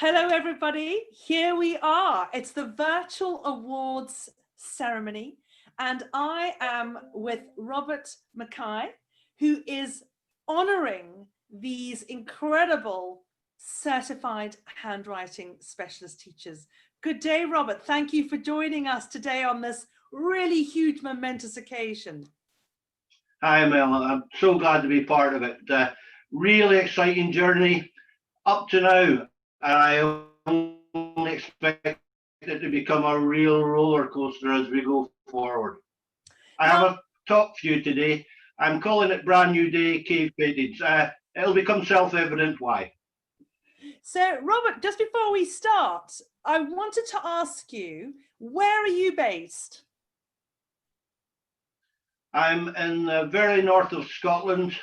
Hello, everybody. Here we are. It's the virtual awards ceremony, and I am with Robert Mackay, who is honoring these incredible certified handwriting specialist teachers. Good day, Robert. Thank you for joining us today on this really huge, momentous occasion. Hi, Mel. I'm so glad to be part of it. Really exciting journey up to now. I only expect it to become a real roller coaster as we go forward. I have a talk for you today. I'm calling it Brand New Day, Cave Paintings. It'll become self-evident why. So, Robert, just before we start, I wanted to ask you, where are you based? I'm in the very north of Scotland.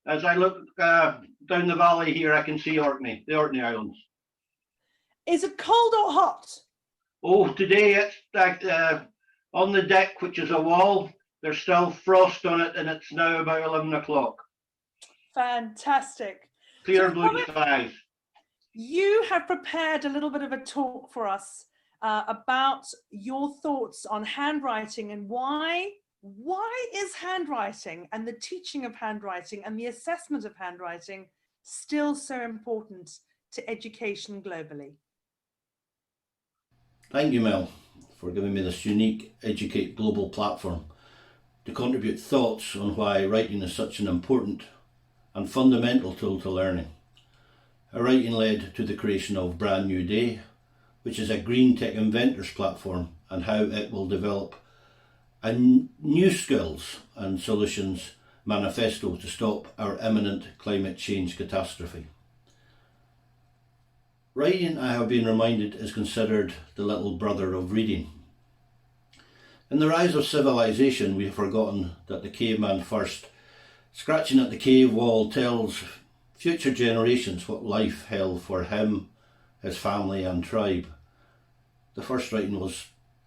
As I look down the valley here, I can see Orkney, the Orkney Islands. Is it cold or hot? Oh, today it's on the deck, which is a wall. There's still frost on it, and it's now about 11 o'clock. Fantastic. Clear blue skies. You have prepared a little bit of a talk for us about your thoughts on handwriting and why is handwriting and the teaching of handwriting and the assessment of handwriting still so important to education globally? Thank you, Mel, for giving me this unique Educate Global platform to contribute thoughts on why writing is such an important and fundamental tool to learning. Our writing led to the creation of BrandNewDay, which is a green tech inventors platform, and how it will develop a new skills and solutions manifesto to stop our imminent climate change catastrophe. Writing, I have been reminded, is considered the little brother of reading. In the rise of civilization, we have forgotten that the caveman first, scratching at the cave wall, tells future generations what life held for him, his family and tribe. The first writing was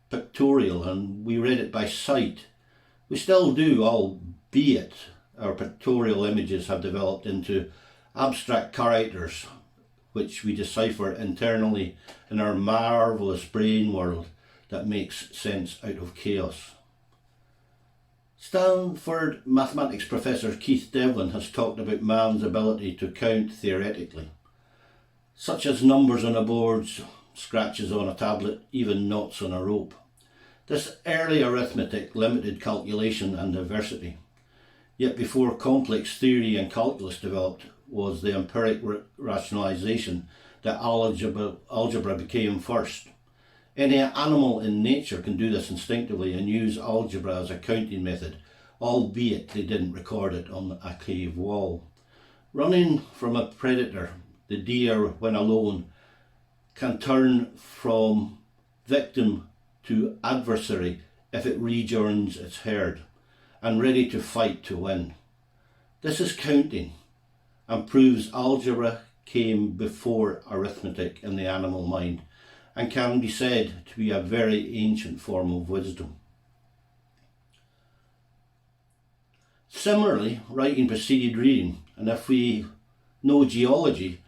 pictorial and we read it by sight. We still do, albeit our pictorial images have developed into abstract characters which we decipher internally in our marvellous brain world that makes sense out of chaos. Stanford mathematics professor Keith Devlin has talked about man's ability to count theoretically, such as numbers on a board, scratches on a tablet, even knots on a rope. This early arithmetic limited calculation and diversity. Yet before complex theory and calculus developed was the empiric rationalization that algebra became first. Any animal in nature can do this instinctively and use algebra as a counting method, albeit they didn't record it on a cave wall. Running from a predator, the deer, when alone, can turn from victim to adversary if it rejoins its herd, and ready to fight to win. This is counting, and proves algebra came before arithmetic in the animal mind, and can be said to be a very ancient form of wisdom. Similarly, writing preceded reading, and if we know geology,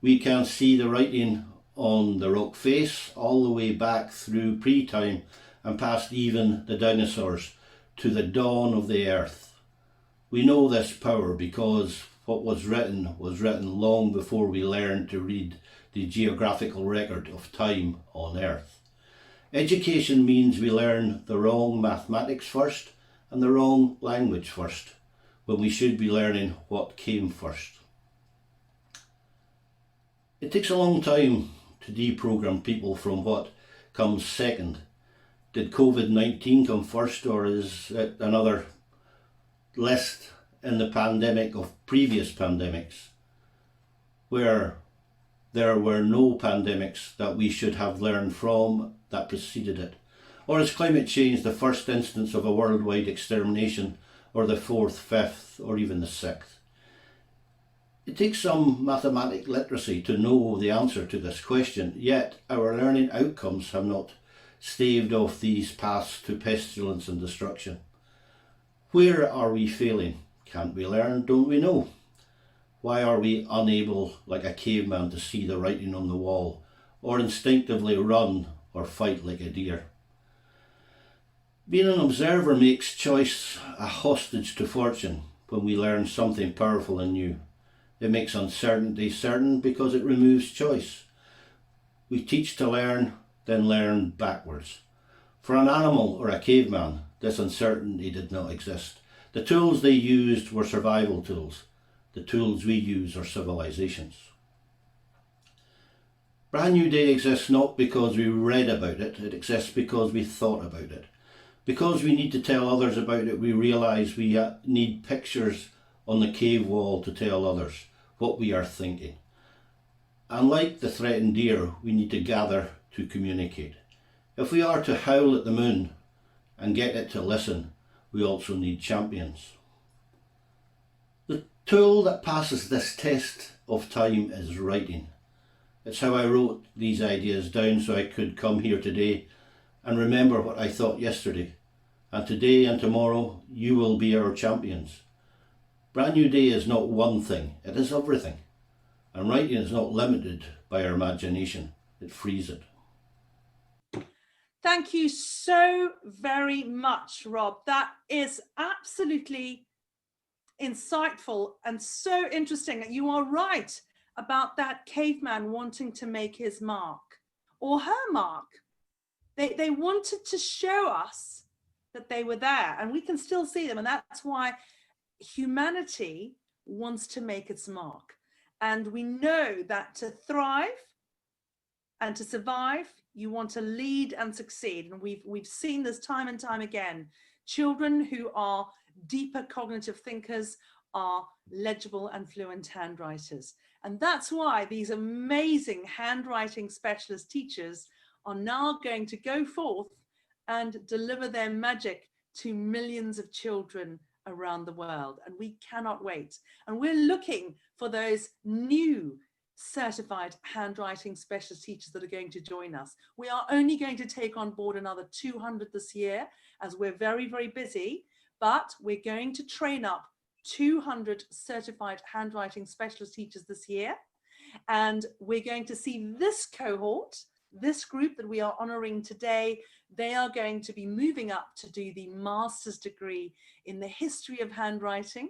we can see the writing on the rock face all the way back through pre-time and past even the dinosaurs to the dawn of the earth. We know this power because what was written long before we learned to read the geographical record of time on earth. Education means we learn the wrong mathematics first and the wrong language first, when we should be learning what came first. It takes a long time to deprogram people from what comes second. Did COVID-19 come first, or is it another list in the pandemic of previous pandemics, where there were no pandemics that we should have learned from that preceded it? Or is climate change the first instance of a worldwide extermination, or the fourth, fifth, or even the sixth? It takes some mathematic literacy to know the answer to this question, yet our learning outcomes have not staved off these paths to pestilence and destruction. Where are we failing? Can't we learn? Don't we know? Why are we unable, like a caveman, to see the writing on the wall, or instinctively run or fight like a deer? Being an observer makes choice a hostage to fortune when we learn something powerful and new. It makes uncertainty certain because it removes choice. We teach to learn, then learn backwards. For an animal or a caveman, this uncertainty did not exist. The tools they used were survival tools. The tools we use are civilizations. Brand New Day exists not because we read about it, it exists because we thought about it. Because we need to tell others about it, we realise we need pictures on the cave wall to tell others what we are thinking. And like the threatened deer, we need to gather to communicate. If we are to howl at the moon and get it to listen, we also need champions. The tool that passes this test of time is writing. It's how I wrote these ideas down so I could come here today and remember what I thought yesterday. And today and tomorrow, you will be our champions. Brand New Day is not one thing, it is everything. And writing is not limited by our imagination, it frees it. Thank you so very much, Rob. That is absolutely insightful and so interesting. You are right about that caveman wanting to make his mark or her mark. They wanted to show us that they were there, and we can still see them. And that's why humanity wants to make its mark. And we know that to thrive and to survive, you want to lead and succeed. And we've seen this time and time again. Children who are deeper cognitive thinkers are legible and fluent handwriters. And that's why these amazing handwriting specialist teachers are now going to go forth and deliver their magic to millions of children around the world. And we cannot wait. And we're looking for those new certified handwriting specialist teachers that are going to join us. We are only going to take on board another 200 this year, as we're very, very busy, but we're going to train up 200 certified handwriting specialist teachers this year. And we're going to see this cohort, this group that we are honoring today, they are going to be moving up to do the master's degree in the history of handwriting,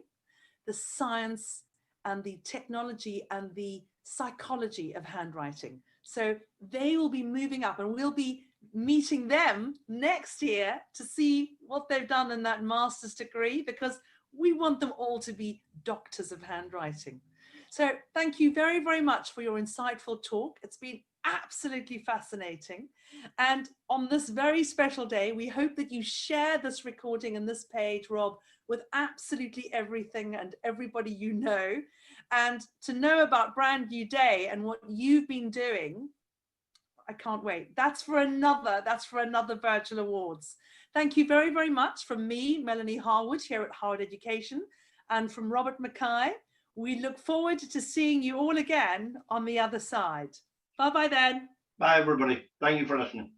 the science and the technology and the psychology of handwriting. So they will be moving up, and we'll be meeting them next year to see what they've done in that master's degree, because we want them all to be doctors of handwriting. So thank you very, very much for your insightful talk. It's been absolutely fascinating. And on this very special day, we hope that you share this recording and this page, Rob, with absolutely everything and everybody you know. And to know about Brand New Day and what you've been doing, I can't wait. That's for another virtual awards. Thank you very, very much from me, Melanie Harwood, here at Harwood Education, and from Robert Mackay. We look forward to seeing you all again on the other side. Bye-bye then. Bye, everybody. Thank you for listening.